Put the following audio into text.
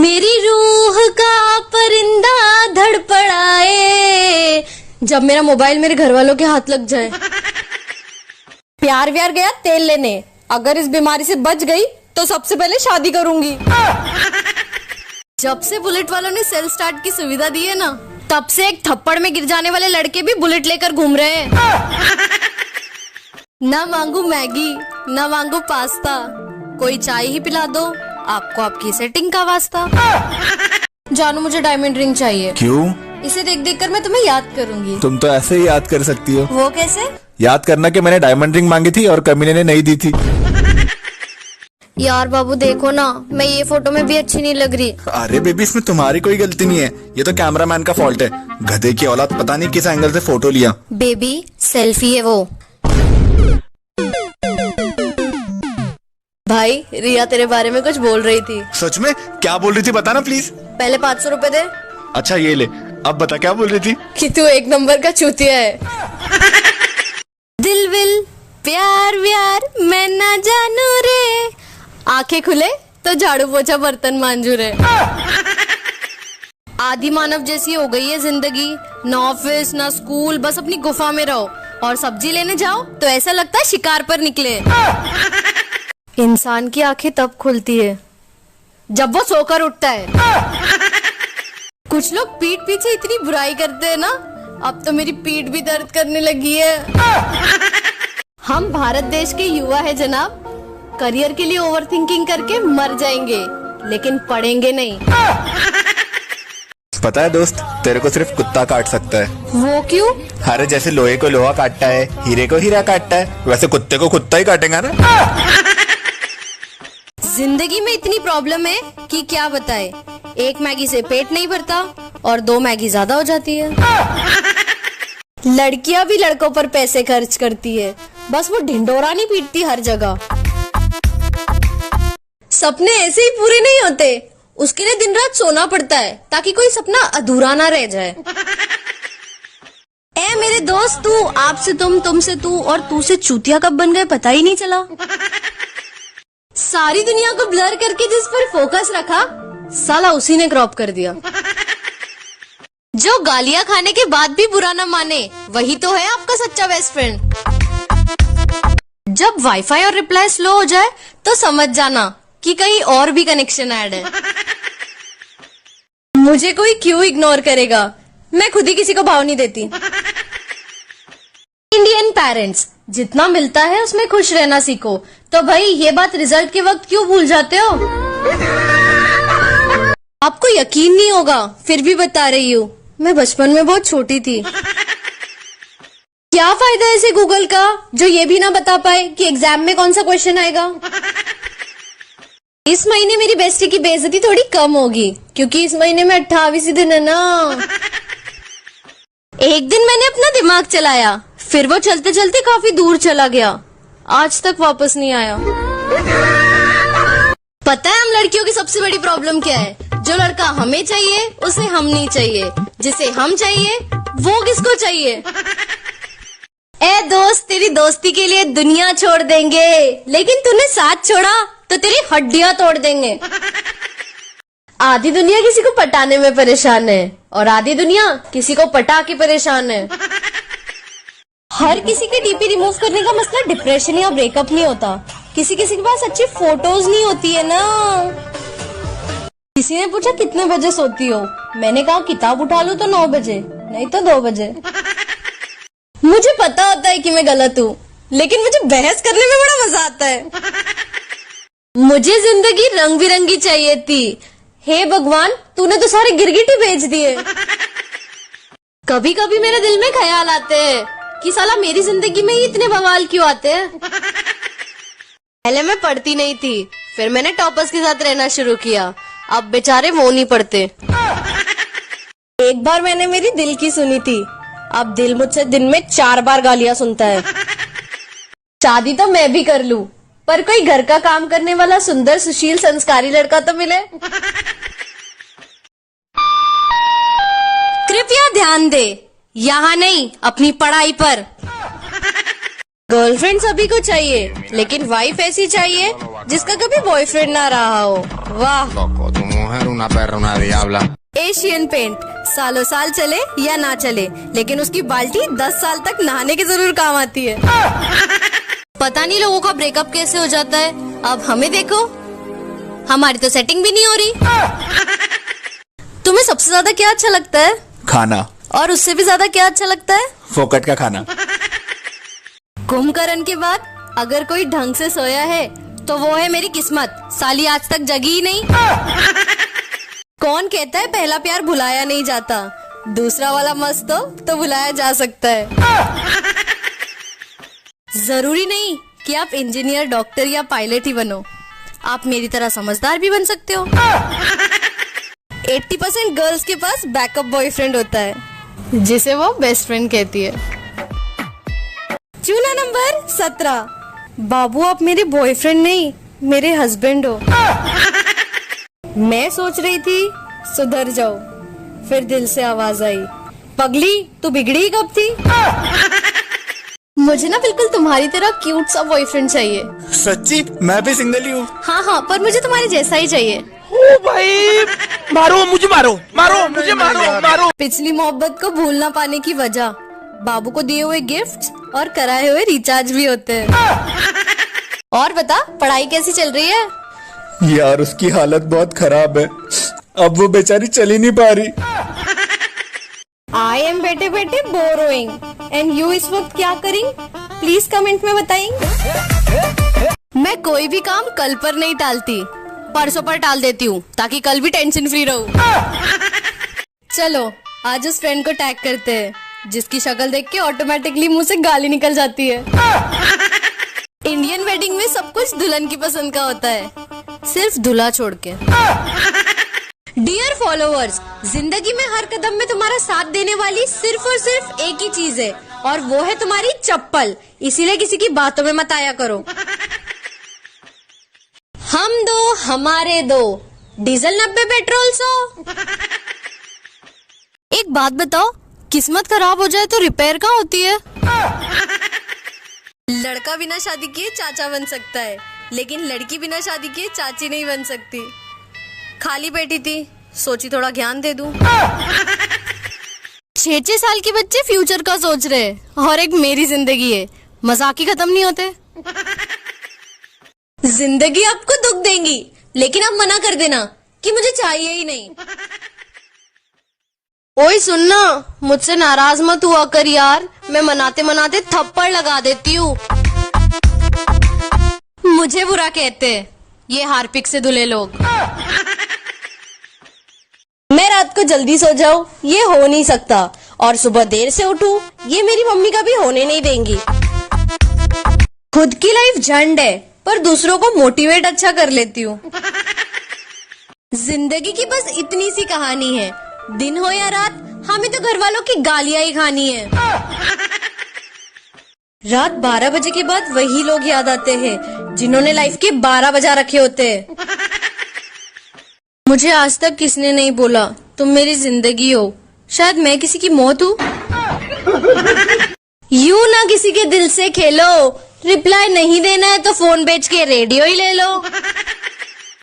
मेरी रूह का परिंदा धड़पड़ाए जब मेरा मोबाइल मेरे घर वालों के हाथ लग जाए। प्यार व्यार गया तेल लेने, अगर इस बीमारी से बच गई तो सबसे पहले शादी करूंगी। जब से बुलेट वालों ने सेल्फ स्टार्ट की सुविधा दी है ना, तब से एक थप्पड़ में गिर जाने वाले लड़के भी बुलेट लेकर घूम रहे हैं। ना मांगू मैगी, ना मांगू पास्ता, कोई चाय ही पिला दो, आपको आपकी सेटिंग का वास्ता। जानू मुझे डायमंड रिंग चाहिए। क्यों? इसे देख देख कर मैं तुम्हें याद करूंगी। तुम तो ऐसे ही याद कर सकती हो। वो कैसे? याद करना कि मैंने डायमंड रिंग मांगी थी और कमीने ने नहीं दी थी। यार बाबू देखो ना, मैं ये फोटो में भी अच्छी नहीं लग रही। अरे बेबी, इसमें तुम्हारी कोई गलती नहीं है, ये तो कैमरामैन का फॉल्ट है। गधे की औलाद, पता नहीं किस एंगल से फोटो लिया। बेबी सेल्फी है वो। भाई रिया तेरे बारे में कुछ बोल रही थी। सच में? क्या बोल रही थी, बताना प्लीज। पहले 500 रुपए दे। अच्छा ये ले, अब बता क्या बोल रही थी। कि तू एक नंबर का चूतिया है। दिल विल प्यार व्यार मैं ना जानू रे, आंखें खुले तो झाड़ू पोछा बर्तन मांजू रे। आदि मानव जैसी हो गई है जिंदगी, ना ऑफिस ना स्कूल, बस अपनी गुफा में रहो, और सब्जी लेने जाओ तो ऐसा लगता है शिकार पर निकले। इंसान की आंखें तब खुलती है जब वो सोकर उठता है। कुछ लोग पीठ पीछे इतनी बुराई करते हैं ना, अब तो मेरी पीठ भी दर्द करने लगी है। हम भारत देश के युवा है जनाब, करियर के लिए ओवर थिंकिंग करके मर जाएंगे, लेकिन पढ़ेंगे नहीं। पता है दोस्त, तेरे को सिर्फ कुत्ता काट सकता है। वो क्यों? अरे जैसे लोहे को लोहा काटता है, हीरे को हीरा काटता है, वैसे कुत्ते को कुत्ता ही काटेगा ना। जिंदगी में इतनी प्रॉब्लम है कि क्या बताए। एक मैगी से पेट नहीं भरता और 2 मैगी ज्यादा हो जाती है। लड़कियां भी लड़कों पर पैसे खर्च करती है, बस वो ढिंडोरा नहीं पीटती हर जगह। सपने ऐसे ही पूरे नहीं होते, उसके लिए दिन रात सोना पड़ता है ताकि कोई सपना अधूरा ना रह जाए। ए मेरे दोस्त, तू आपसे तुम, तुमसे तू और तू से चूतिया कब बन गए पता ही नहीं चला। सारी दुनिया को ब्लर करके जिस पर फोकस रखा, साला उसी ने क्रॉप कर दिया। जो गालियां खाने के बाद भी बुरा न माने, वही तो है आपका सच्चा बेस्ट फ्रेंड। जब वाईफाई और रिप्लाई स्लो हो जाए तो समझ जाना कि कहीं और भी कनेक्शन ऐड है। मुझे कोई क्यों इग्नोर करेगा, मैं खुद ही किसी को भाव नहीं देती। इंडियन पेरेंट्स, जितना मिलता है उसमें खुश रहना सीखो। तो भाई ये बात रिजल्ट के वक्त क्यों भूल जाते हो? आपको यकीन नहीं होगा, फिर भी बता रही हूँ, मैं बचपन में बहुत छोटी थी। क्या फायदा ऐसे गूगल का जो ये भी ना बता पाए कि एग्जाम में कौन सा क्वेश्चन आएगा। इस महीने मेरी बेस्टी की बेइज्जती थोड़ी कम होगी, क्योंकि इस महीने में 28 दिन है ना। एक दिन मैंने अपना दिमाग चलाया, फिर वो चलते चलते काफी दूर चला गया, आज तक वापस नहीं आया। पता है हम लड़कियों की सबसे बड़ी प्रॉब्लम क्या है? जो लड़का हमें चाहिए उसे हम नहीं चाहिए, जिसे हम चाहिए वो किसको चाहिए। ए दोस्त, तेरी दोस्ती के लिए दुनिया छोड़ देंगे, लेकिन तूने साथ छोड़ा तो तेरी हड्डियां तोड़ देंगे। आधी दुनिया किसी को पटाने में परेशान है और आधी दुनिया किसी को पटा के परेशान है। हर किसी के डीपी रिमूव करने का मसला डिप्रेशन या ब्रेकअप नहीं होता, किसी किसी के पास अच्छी फोटोज नहीं होती है ना। किसी ने पूछा कितने बजे सोती हो, मैंने कहा किताब उठा लूं तो 9 बजे, नहीं तो 2 बजे। मुझे पता होता है कि मैं गलत हूँ, लेकिन मुझे बहस करने में बड़ा मजा आता है। मुझे जिंदगी रंग बिरंगी चाहिए थी, हे भगवान तूने तो सारे गिरगिट ही भेज दिए। कभी कभी मेरे दिल में ख्याल आते हैं कि साला मेरी जिंदगी में ही इतने बवाल क्यों आते हैं। पहले मैं पढ़ती नहीं थी, फिर मैंने टॉपर्स के साथ रहना शुरू किया, अब बेचारे वो नहीं पढ़ते। एक बार मैंने मेरी दिल की सुनी थी, अब दिल मुझसे दिन में 4 बार गालियां सुनता है। शादी तो मैं भी कर लूं, पर कोई घर का काम करने वाला सुंदर सुशील संस्कारी लड़का तो मिले। कृपया ध्यान दे, यहाँ नहीं अपनी पढ़ाई पर। गर्लफ्रेंड सभी को चाहिए, लेकिन वाइफ ऐसी चाहिए जिसका कभी बॉयफ्रेंड ना रहा हो। वाह। mujer una perra, una diabla. Asian paint सालों साल चले या ना चले, लेकिन उसकी बाल्टी 10 साल तक नहाने के जरूर काम आती है। पता नहीं लोगों का ब्रेकअप कैसे हो जाता है। अब हमें देखो, हमारी तो सेटिंग भी नहीं हो रही। तुम्हें सबसे ज्यादा क्या अच्छा लगता है? खाना। और उससे भी ज्यादा क्या अच्छा लगता है? फोकट का खाना। कुंभकर्ण के बाद अगर कोई ढंग से सोया है तो वो है मेरी किस्मत। साली आज तक जगी ही नहीं। कौन कहता है पहला प्यार भुलाया नहीं जाता? दूसरा वाला मस्त हो तो भुलाया जा सकता है। जरूरी नहीं कि आप इंजीनियर, डॉक्टर या पायलट ही बनो, आप मेरी तरह समझदार भी बन सकते हो। 80% गर्ल्स के पास बैकअप बॉयफ्रेंड होता है, जिसे वो बेस्ट फ्रेंड कहती है। चूना नंबर 17। बाबू आप मेरे बॉयफ्रेंड नहीं, मेरे हस्बैंड हो। मैं सोच रही थी सुधर जाओ, फिर दिल से आवाज आई, पगली तू बिगड़ी कब थी? मुझे ना बिल्कुल तुम्हारी तरह क्यूट सा बॉयफ्रेंड चाहिए। सच्ची? मैं भी सिंगल ही हूँ। हाँ, पर मुझे तुम्हारे जैसा ही चाहिए। ओ भाई, मारो मुझे, मुझे मारो। पिछली मोहब्बत को भूल ना पाने की वजह बाबू को दिए हुए गिफ्ट और कराए हुए रिचार्ज भी होते हैं। और बता, पढ़ाई कैसी चल रही है? यार उसकी हालत बहुत खराब है, अब वो बेचारी चल ही नहीं पा रही। आई एम बेटे बोरोइंग एंड यू इस वक्त क्या करेंगे? प्लीज कमेंट में बताएंगे। मैं कोई भी काम कल पर नहीं टालती, परसों पर टाल देती हूँ ताकि कल भी टेंशन फ्री रहूं। चलो आज उस फ्रेंड को टैग करते हैं जिसकी शक्ल देख के ऑटोमेटिकली मुंह से गाली निकल जाती है। इंडियन वेडिंग में सब कुछ दुल्हन की पसंद का होता है, सिर्फ दूल्हा छोड़ के। डियर फॉलोअर्स, जिंदगी में हर कदम में तुम्हारा साथ देने वाली सिर्फ और सिर्फ एक ही चीज है, और वो है तुम्हारी चप्पल। इसीलिए किसी की बातों में मत आया करो। हम दो हमारे दो, डीजल 90 पेट्रोल 100। एक बात बताओ, किस्मत खराब हो जाए तो रिपेयर कहाँ होती है? लड़का बिना शादी किए चाचा बन सकता है, लेकिन लड़की बिना शादी किए चाची नहीं बन सकती। खाली बैठी थी, सोची थोड़ा ज्ञान दे दूं। 6 साल के बच्चे फ्यूचर का सोच रहे हैं, और एक मेरी जिंदगी है, मजाक ही खत्म नहीं होते। जिंदगी आपको दुख देंगी, लेकिन आप मना कर देना कि मुझे चाहिए ही नहीं। ओए सुनना, मुझसे नाराज मत हुआ कर यार, मैं मनाते मनाते थप्पड़ लगा देती हूँ। मुझे बुरा कहते हैं ये हार्पिक से धुले लोग। मैं रात को जल्दी सो जाऊं ये हो नहीं सकता, और सुबह देर से उठूं ये मेरी मम्मी का भी होने नहीं देंगी। खुद की लाइफ झंड है, पर दूसरों को मोटिवेट अच्छा कर लेती हूँ। जिंदगी की बस इतनी सी कहानी है, दिन हो या रात हमें तो घर वालों की गालियां ही खानी है। रात 12 बजे के बाद वही लोग याद आते हैं जिन्होंने लाइफ के 12 बजा रखे होते हैं। मुझे आज तक किसने नहीं बोला तुम मेरी जिंदगी हो, शायद मैं किसी की मौत हूँ। यूं ना किसी के दिल से खेलो, रिप्लाई नहीं देना है तो फोन बेच के रेडियो ही ले लो।